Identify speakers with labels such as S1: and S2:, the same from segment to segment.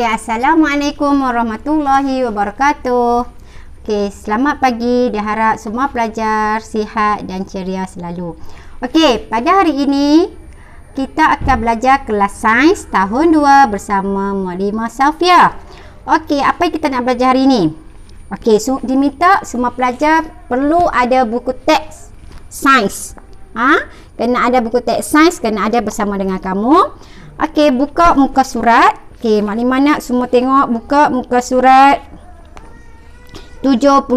S1: Okey, Assalamualaikum warahmatullahi wabarakatuh. Okey, selamat pagi. Diharap semua pelajar sihat dan ceria selalu. Okey, pada hari ini kita akan belajar kelas sains tahun 2 bersama Muallimah Safia. Okey, apa yang kita nak belajar hari ini? Okey, diminta semua pelajar perlu ada buku teks sains. Kena ada buku teks sains, kena ada bersama dengan kamu. Okey, buka muka surat. Okey, maklimah nak semua tengok, buka muka surat 77.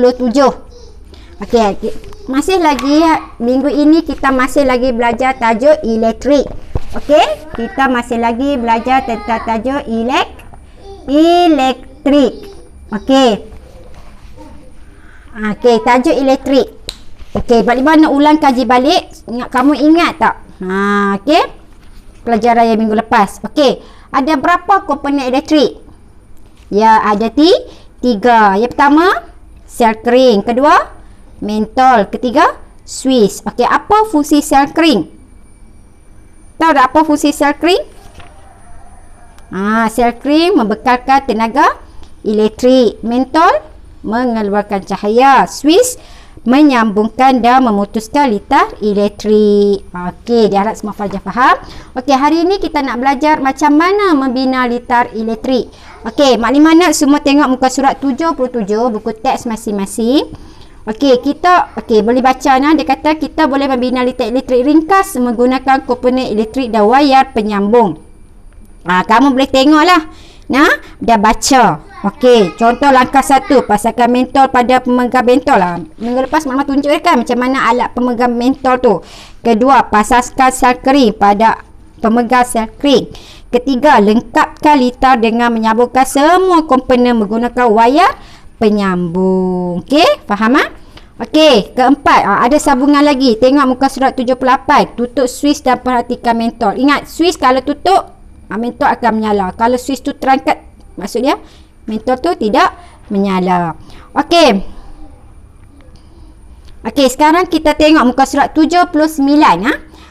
S1: Okey, masih lagi minggu ini kita masih lagi belajar tajuk elektrik. Okey, kita masih lagi belajar tentang tajuk elektrik. Okey. Okey, tajuk elektrik. Okey, maklimah nak ulang kaji balik. Kamu ingat tak? Okey. Pelajaran yang minggu lepas. Okey. Ada berapa komponen elektrik? Ya, ada tiga. Yang pertama, sel kering. Kedua, mentol. Ketiga, Swiss. Okey, apa fungsi sel kering? Tahu tak apa fungsi sel kering? Sel kering membekalkan tenaga elektrik. Mentol mengeluarkan cahaya. Swiss menyambungkan dan memutuskan litar elektrik. Okey, diharap semua pelajar faham. Okey, hari ini kita nak belajar macam mana membina litar elektrik. Okey, maklimah nak semua tengok muka surat 77, buku teks masing-masing. Okey, boleh baca nah. Dia kata kita boleh membina litar elektrik ringkas menggunakan komponen elektrik dan wayar penyambung. Kamu boleh tengoklah. Nah, dah baca. Okey, contoh langkah 1, pasangkan mentol pada pemegang mentol lah. Minggu lepas maklimah tunjuk kan macam mana alat pemegang mentol tu. Kedua, pasangkan sel kering pada pemegang sel kering. Ketiga, lengkapkan litar dengan menyambungkan semua komponen menggunakan wayar penyambung. Okey, faham ah? Okey, keempat, ada sambungan lagi. Tengok muka surat 78. Tutup Swiss dan perhatikan mentol. Ingat, Swiss kalau tutup, mentol akan menyala. Kalau Swiss tu terangkat, maksudnya mentol tu tidak menyala. Okey. Okey, sekarang kita tengok muka surat 79.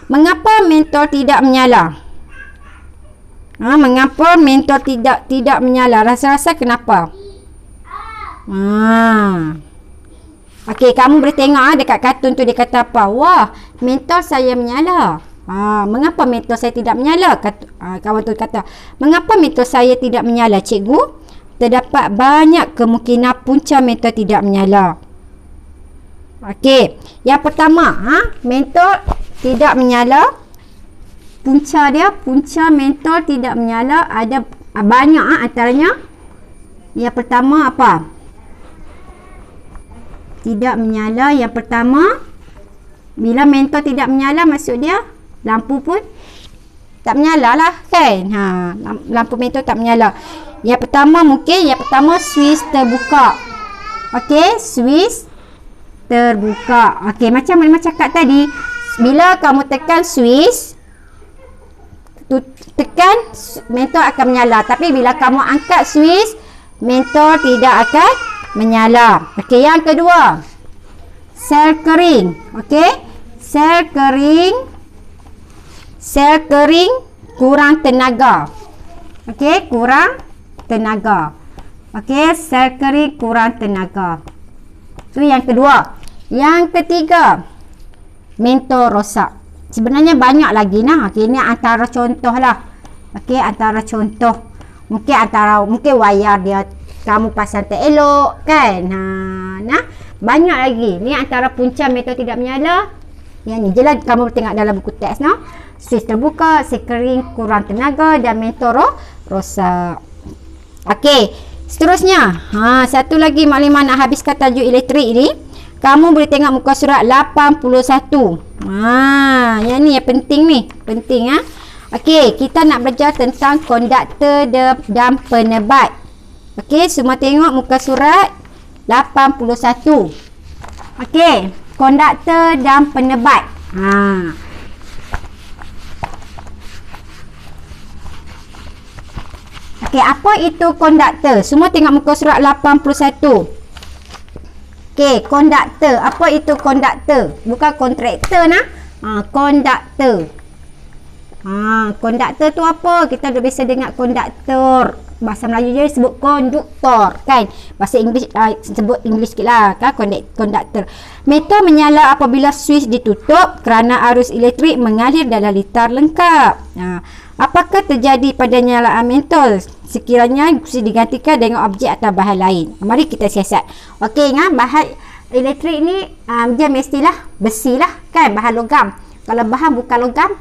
S1: Mengapa mentol tidak menyala? Mengapa mentol tidak menyala? Rasa-rasa kenapa? Okey, kamu boleh tengok dekat kartun tu dia kata apa? Wah, mentol saya menyala. Mengapa mentol saya tidak menyala? Kawan tu kata, mengapa mentol saya tidak menyala, cikgu? Terdapat banyak kemungkinan punca mentol tidak menyala. Okey, yang pertama, mentol tidak menyala. Punca mentol tidak menyala ada banyak antaranya. Yang pertama apa? Tidak menyala. Yang pertama, bila mentol tidak menyala, maksud dia lampu pun tak menyala lah kan. Lampu mentol tak menyala. Yang pertama Swiss terbuka. Okey, Swiss terbuka. Okey, macam cakap tadi, bila kamu tekan Swiss, mentol akan menyala. Tapi bila kamu angkat Swiss, mentol tidak akan menyala. Okey, yang kedua, sel kering. Okey, sel kering kurang tenaga. Okey, kurang tenaga. Okey, sel kering kurang tenaga. Itu yang kedua. Yang ketiga, mentol rosak. Sebenarnya banyak lagi nah. Okey, ini antara contoh lah. Okey, antara contoh. Mungkin wayar dia kamu pasang tak elok kan. Banyak lagi. Ni antara punca mentol tidak menyala. Yang ni jelas kamu tengok dalam buku teks nah. Swiss terbuka, sel kering kurang tenaga dan mentol rosak. Okey, seterusnya. Satu lagi maklimah nak habiskan tajuk elektrik ni. Kamu boleh tengok muka surat 81. Yang ni yang penting ni. Penting Okey, kita nak belajar tentang konduktor dan penebat. Okey, semua tengok muka surat 81. Okey, konduktor dan penebat. Okey, apa itu konduktor? Semua tengok muka surat 81. Okey, konduktor. Apa itu konduktor? Bukan kontraktor nah. Konduktor. Konduktor tu apa? Kita dah biasa dengar konduktor. Bahasa Melayu je sebut konduktor kan. Bahasa Inggeris sebut Inggeris sikit lah kan, konduktor. Meter menyala apabila suis ditutup kerana arus elektrik mengalir dalam litar lengkap. Apakah terjadi pada nyalaan mentol sekiranya mesti digantikan dengan objek atau bahan lain? Mari kita siasat. Okey, bahan elektrik ni dia mestilah besi lah kan, bahan logam. Kalau bahan bukan logam,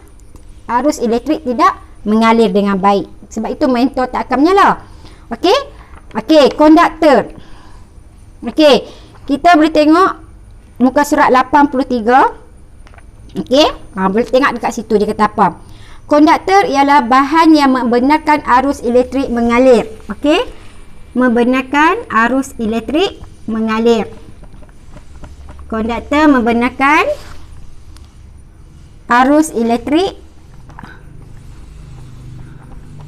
S1: arus elektrik tidak mengalir dengan baik. Sebab itu mentol tak akan menyala. Okey? Okey, konduktor. Okey, kita boleh tengok muka surat 83. Okey? Boleh tengok dekat situ dia kata apa. Konduktor ialah bahan yang membenarkan arus elektrik mengalir. Okey? Membenarkan arus elektrik mengalir. Konduktor membenarkan arus elektrik,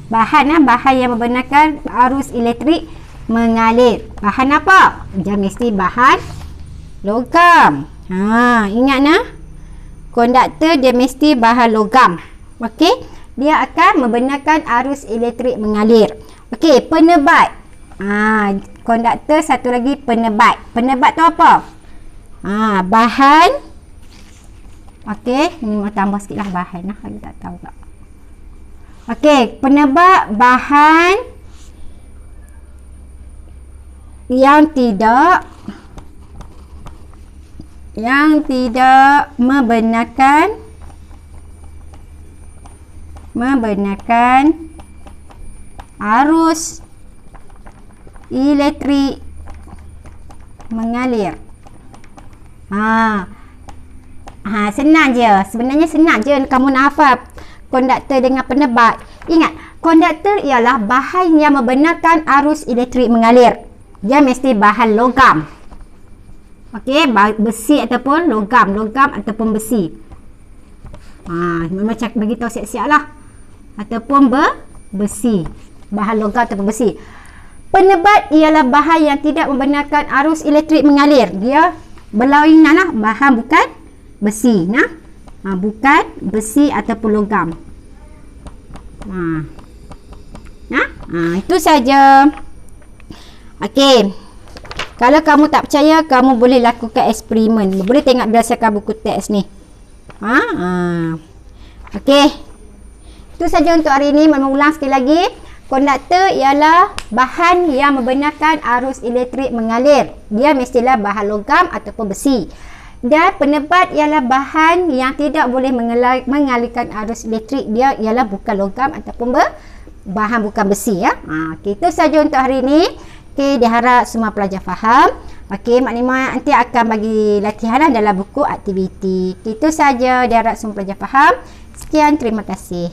S1: bahan yang membenarkan arus elektrik mengalir. Bahan apa? Dia mesti bahan logam. Ingat konduktor dia mesti bahan logam. Okey, dia akan membenarkan arus elektrik mengalir. Okey, penebat. Konduktor satu lagi penebat. Penebat tu apa? Bahan. Okey, ni mau tambah sikitlah bahan lah, aku tak tahu tak. Okey, penebat bahan yang tidak membenarkan arus elektrik mengalir. Senang je. Sebenarnya senang je kamu nak hafal konduktor dengan penebat. Ingat, konduktor ialah bahan yang membenarkan arus elektrik mengalir. Dia mesti bahan logam. Okey, besi ataupun logam ataupun besi. Macam bagi tahu siap-siap lah. Ataupun besi. Bahan logam ataupun besi. Penebat ialah bahan yang tidak membenarkan arus elektrik mengalir. Dia berlainan lah. Bahan bukan besi. Bukan besi ataupun logam. Itu saja. Okey. Kalau kamu tak percaya, kamu boleh lakukan eksperimen. Boleh tengok berdasarkan buku teks ni. Okey. Itu saja untuk hari ini. Mengulang sekali lagi. Konduktor ialah bahan yang membenarkan arus elektrik mengalir. Dia mestilah bahan logam ataupun besi. Dan penebat ialah bahan yang tidak boleh mengalirkan arus elektrik. Dia ialah bukan logam ataupun bahan bukan besi ya. Okay, itu saja untuk hari ini. Okay, diharap semua pelajar faham. Okey, maknanya nanti akan bagi latihan dalam buku aktiviti. Itu saja, diharap semua pelajar faham. Sekian, terima kasih.